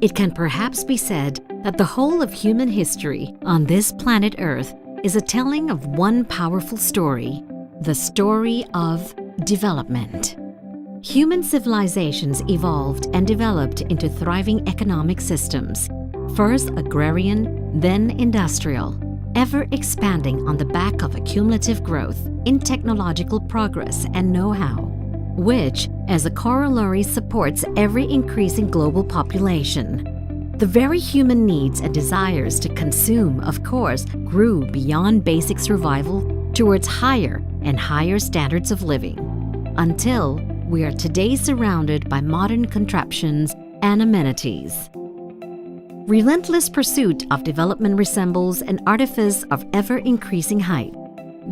It can perhaps be said that the whole of human history on this planet Earth is a telling of one powerful story, the story of development. Human civilizations evolved and developed into thriving economic systems, first agrarian, then industrial, ever expanding on the back of accumulative growth in technological progress and know-how, which, as a corollary, supports ever increasing global population. The very human needs and desires to consume, of course, grew beyond basic survival towards higher and higher standards of living, until we are today surrounded by modern contraptions and amenities. Relentless pursuit of development resembles an artifice of ever-increasing height,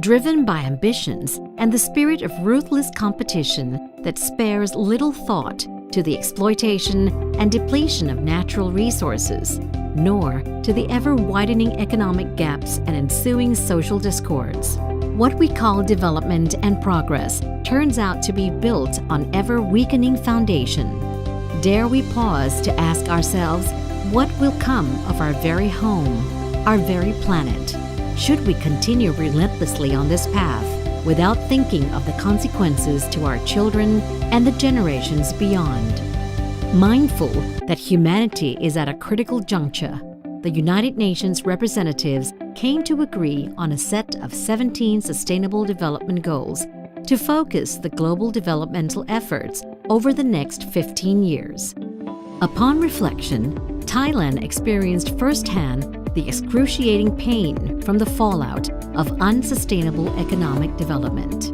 driven by ambitions and the spirit of ruthless competition that spares little thought to the exploitation and depletion of natural resources, nor to the ever-widening economic gaps and ensuing social discords. What we call development and progress turns out to be built on ever-weakening foundation. Dare we pause to ask ourselves, what will come of our very home, our very planet? Should we continue relentlessly on this path without thinking of the consequences to our children and the generations beyond? Mindful that humanity is at a critical juncture, the United Nations representatives came to agree on a set of 17 Sustainable Development Goals to focus the global developmental efforts over the next 15 years. Upon reflection, Thailand experienced firsthand the excruciating pain from the fallout of unsustainable economic development.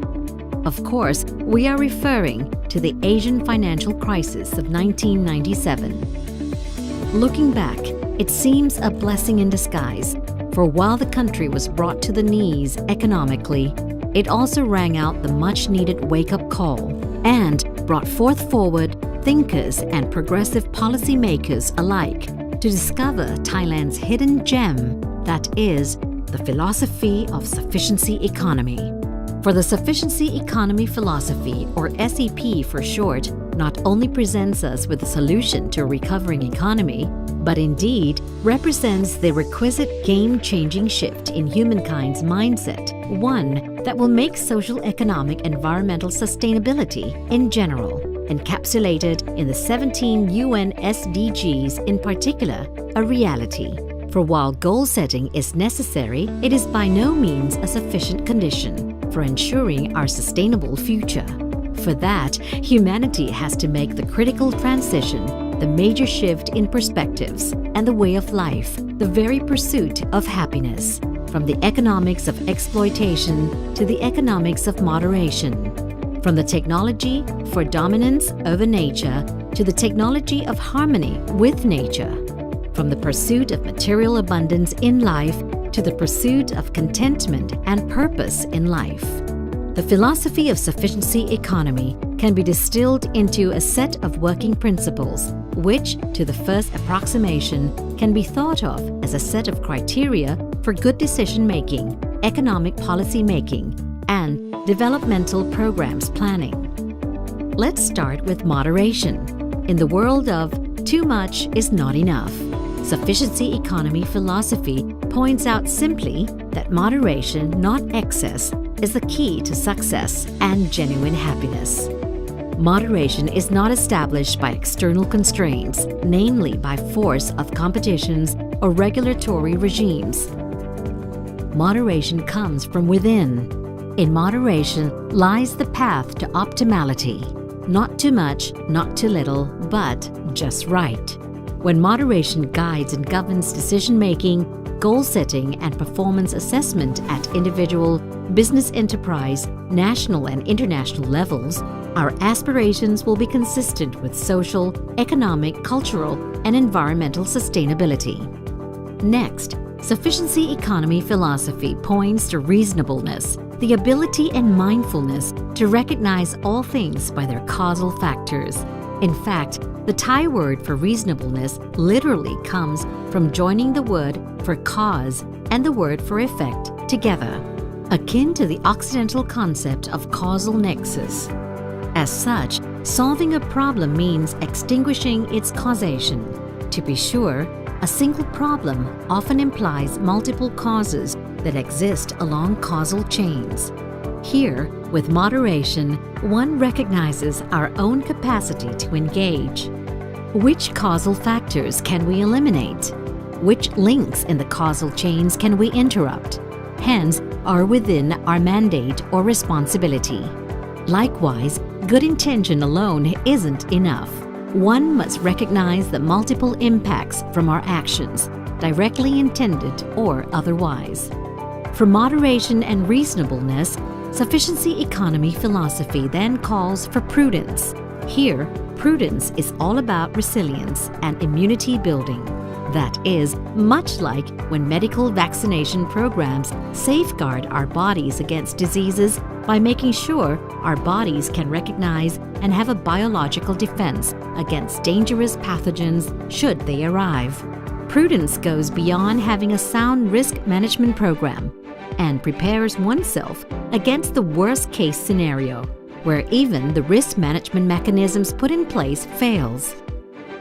Of course, we are referring to the Asian financial crisis of 1997. Looking back, it seems a blessing in disguise, for while the country was brought to the knees economically, it also rang out the much-needed wake-up call and brought forward thinkers and progressive policymakers alike to discover Thailand's hidden gem, that is, the philosophy of sufficiency economy. For the sufficiency economy philosophy, or SEP for short, not only presents us with a solution to a recovering economy, but indeed represents the requisite game-changing shift in humankind's mindset, one that will make social, economic, environmental sustainability in general, encapsulated in the 17 UN SDGs in particular, a reality. For while goal setting is necessary, it is by no means a sufficient condition for ensuring our sustainable future. For that, humanity has to make the critical transition, the major shift in perspectives and the way of life, the very pursuit of happiness, from the economics of exploitation to the economics of moderation, from the technology for dominance over nature to the technology of harmony with nature, from the pursuit of material abundance in life to the pursuit of contentment and purpose in life. The philosophy of sufficiency economy can be distilled into a set of working principles, which, to the first approximation, can be thought of as a set of criteria for good decision-making, economic policy-making, and developmental programs planning. Let's start with moderation. In the world of too much is not enough, sufficiency economy philosophy points out simply that moderation, not excess, is the key to success and genuine happiness. Moderation is not established by external constraints, namely by force of competitions or regulatory regimes. Moderation comes from within. In moderation lies the path to optimality. Not too much, not too little, but just right. When moderation guides and governs decision-making, goal-setting and performance assessment at individual, business enterprise, national and international levels, our aspirations will be consistent with social, economic, cultural, and environmental sustainability. Next, sufficiency economy philosophy points to reasonableness, the ability and mindfulness to recognize all things by their causal factors. In fact, the Thai word for reasonableness literally comes from joining the word for cause and the word for effect together, akin to the Occidental concept of causal nexus. As such, solving a problem means extinguishing its causation. To be sure, a single problem often implies multiple causes that exist along causal chains. Here, with moderation, one recognizes our own capacity to engage. Which causal factors can we eliminate? Which links in the causal chains can we interrupt? Hence, are within our mandate or responsibility. Likewise, good intention alone isn't enough. One must recognize the multiple impacts from our actions, directly intended or otherwise. For moderation and reasonableness, sufficiency economy philosophy then calls for prudence. Here, prudence is all about resilience and immunity building. That is, much like when medical vaccination programs safeguard our bodies against diseases by making sure our bodies can recognize and have a biological defense against dangerous pathogens should they arrive. Prudence goes beyond having a sound risk management program and prepares oneself against the worst-case scenario, where even the risk management mechanisms put in place fails.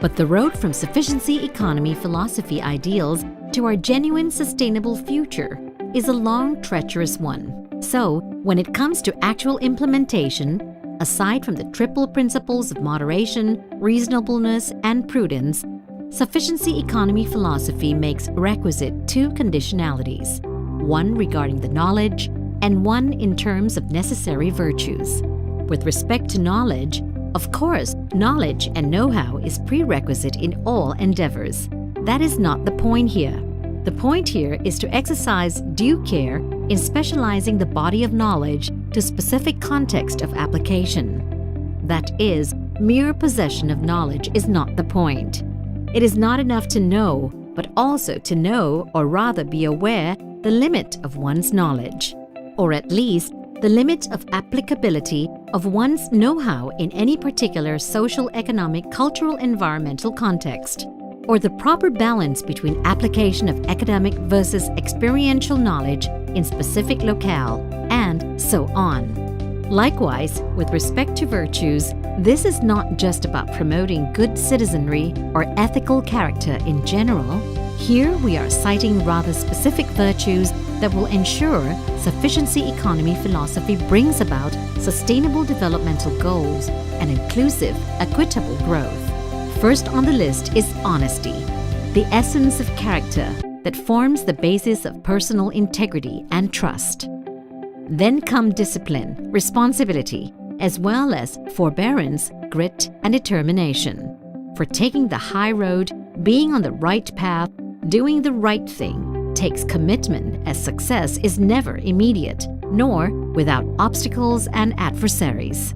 But the road from sufficiency economy philosophy ideals to our genuine sustainable future is a long, treacherous one. So, when it comes to actual implementation, aside from the triple principles of moderation, reasonableness, and prudence, sufficiency economy philosophy makes requisite two conditionalities, one regarding the knowledge and one in terms of necessary virtues. With respect to knowledge, of course, knowledge and know-how is prerequisite in all endeavors. That is not the point here. The point here is to exercise due care in specializing the body of knowledge to specific context of application. That is, mere possession of knowledge is not the point. It is not enough to know, but also to know, or rather be aware, the limit of one's knowledge, or at least the limit of applicability of one's know-how in any particular social, economic, cultural, environmental context, or the proper balance between application of academic versus experiential knowledge in specific locale, and so on. Likewise, with respect to virtues, this is not just about promoting good citizenry or ethical character in general. Here we are citing rather specific virtues that will ensure sufficiency economy philosophy brings about sustainable developmental goals and inclusive, equitable growth. First on the list is honesty, the essence of character that forms the basis of personal integrity and trust. Then come discipline, responsibility, as well as forbearance, grit, and determination. For taking the high road, being on the right path, doing the right thing takes commitment, as success is never immediate, nor without obstacles and adversaries.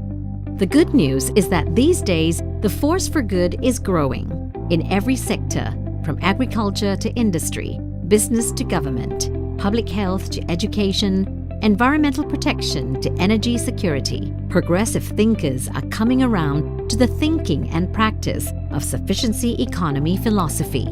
The good news is that these days, the force for good is growing in every sector, from agriculture to industry, business to government, public health to education, environmental protection to energy security. Progressive thinkers are coming around to the thinking and practice of sufficiency economy philosophy.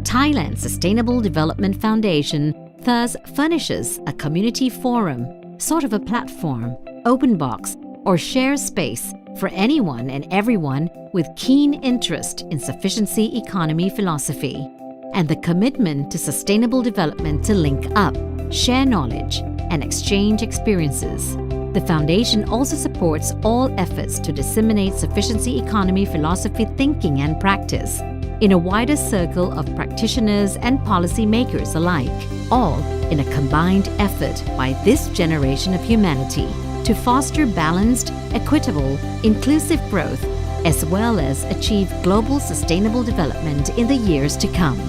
Thailand Sustainable Development Foundation thus furnishes a community forum, sort of a platform, open box, or share space for anyone and everyone with keen interest in sufficiency economy philosophy and the commitment to sustainable development to link up, share knowledge, and exchange experiences. The Foundation also supports all efforts to disseminate sufficiency economy philosophy thinking and practice in a wider circle of practitioners and policymakers alike, all in a combined effort by this generation of humanity to foster balanced, equitable, inclusive growth, as well as achieve global sustainable development in the years to come.